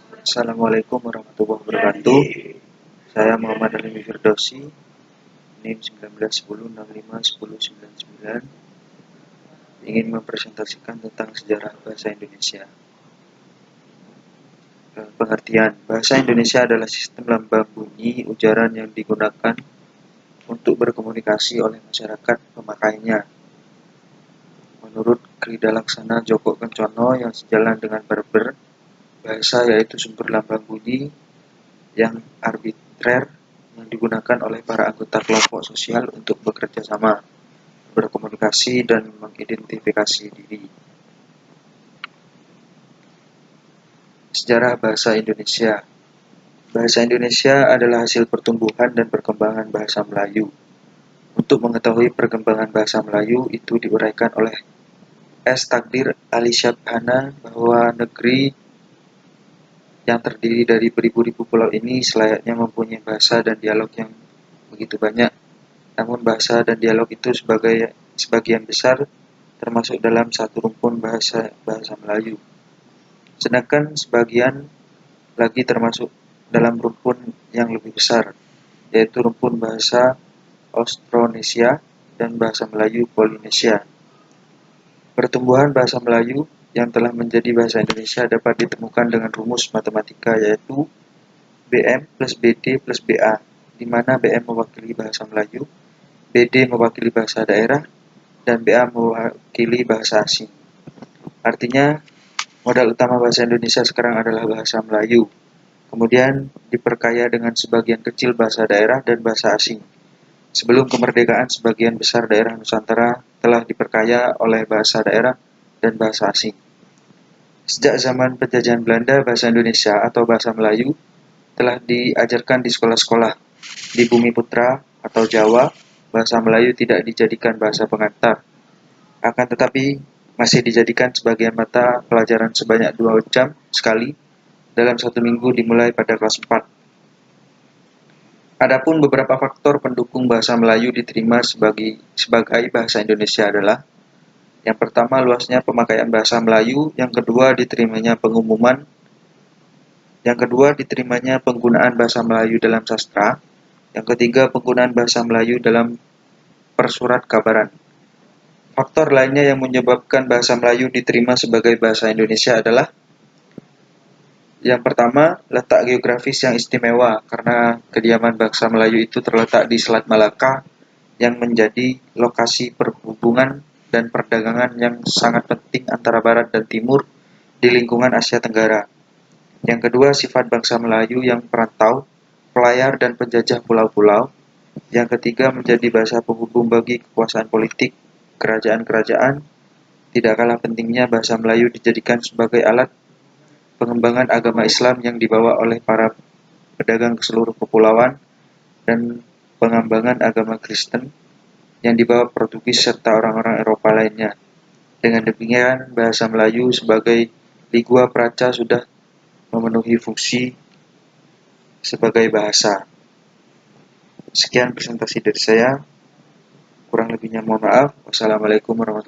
Assalamualaikum warahmatullahi wabarakatuh. Saya Muhammad Alimi Firdausi, NIM 1910651099, ingin mempresentasikan tentang sejarah bahasa Indonesia. Pengertian, bahasa Indonesia adalah sistem lambang bunyi ujaran yang digunakan untuk berkomunikasi oleh masyarakat pemakainya. Menurut Krida Laksana Djoko Kencono yang sejalan dengan Berber, bahasa yaitu sumber lambang bunyi yang arbitrer yang digunakan oleh para anggota kelompok sosial untuk bekerja sama, berkomunikasi, dan mengidentifikasi diri. Sejarah bahasa Indonesia. Bahasa Indonesia adalah hasil pertumbuhan dan perkembangan bahasa Melayu. Untuk mengetahui perkembangan bahasa Melayu itu diuraikan oleh S. Takdir Ali Syabhana bahwa negeri yang terdiri dari beribu-ribu pulau ini selayaknya mempunyai bahasa dan dialog yang begitu banyak. Namun bahasa dan dialog itu sebagian besar termasuk dalam satu rumpun bahasa Melayu. Sedangkan sebagian lagi termasuk dalam rumpun yang lebih besar, yaitu rumpun bahasa Austronesia dan bahasa Melayu Polinesia. Pertumbuhan bahasa Melayu yang telah menjadi bahasa Indonesia dapat ditemukan dengan rumus matematika, yaitu BM plus BD plus BA, di mana BM mewakili bahasa Melayu, BD mewakili bahasa daerah, dan BA mewakili bahasa asing. Artinya, modal utama bahasa Indonesia sekarang adalah bahasa Melayu, kemudian diperkaya dengan sebagian kecil bahasa daerah dan bahasa asing. Sebelum kemerdekaan, sebagian besar daerah Nusantara telah diperkaya oleh bahasa daerah dan bahasa asing. Sejak zaman penjajahan Belanda, bahasa Indonesia atau bahasa Melayu telah diajarkan di sekolah-sekolah. Di Bumi Putra atau Jawa, bahasa Melayu tidak dijadikan bahasa pengantar. Akan tetapi, masih dijadikan sebagian mata pelajaran sebanyak 2 jam sekali dalam 1 minggu dimulai pada kelas 4. Adapun beberapa faktor pendukung bahasa Melayu diterima sebagai bahasa Indonesia adalah: yang pertama, luasnya pemakaian bahasa Melayu; yang kedua, diterimanya penggunaan bahasa Melayu dalam sastra; yang ketiga, penggunaan bahasa Melayu dalam persurat kabaran. Faktor lainnya yang menyebabkan bahasa Melayu diterima sebagai bahasa Indonesia adalah: yang pertama, letak geografis yang istimewa, karena kediaman bangsa Melayu itu terletak di Selat Malaka yang menjadi lokasi perhubungan dan perdagangan yang sangat penting antara Barat dan Timur di lingkungan Asia Tenggara. Yang kedua, sifat bangsa Melayu yang perantau, pelayar, dan penjajah pulau-pulau. Yang ketiga, menjadi bahasa penghubung bagi kekuasaan politik kerajaan-kerajaan. Tidak kalah pentingnya, bahasa Melayu dijadikan sebagai alat pengembangan agama Islam yang dibawa oleh para pedagang ke seluruh kepulauan dan pengembangan agama Kristen yang dibawa Portugis serta orang-orang Eropa lainnya. Dengan demikian, bahasa Melayu sebagai lingua franca sudah memenuhi fungsi sebagai bahasa. Sekian presentasi dari saya. Kurang lebihnya mohon maaf. Wassalamualaikum warahmatullahi wabarakatuh.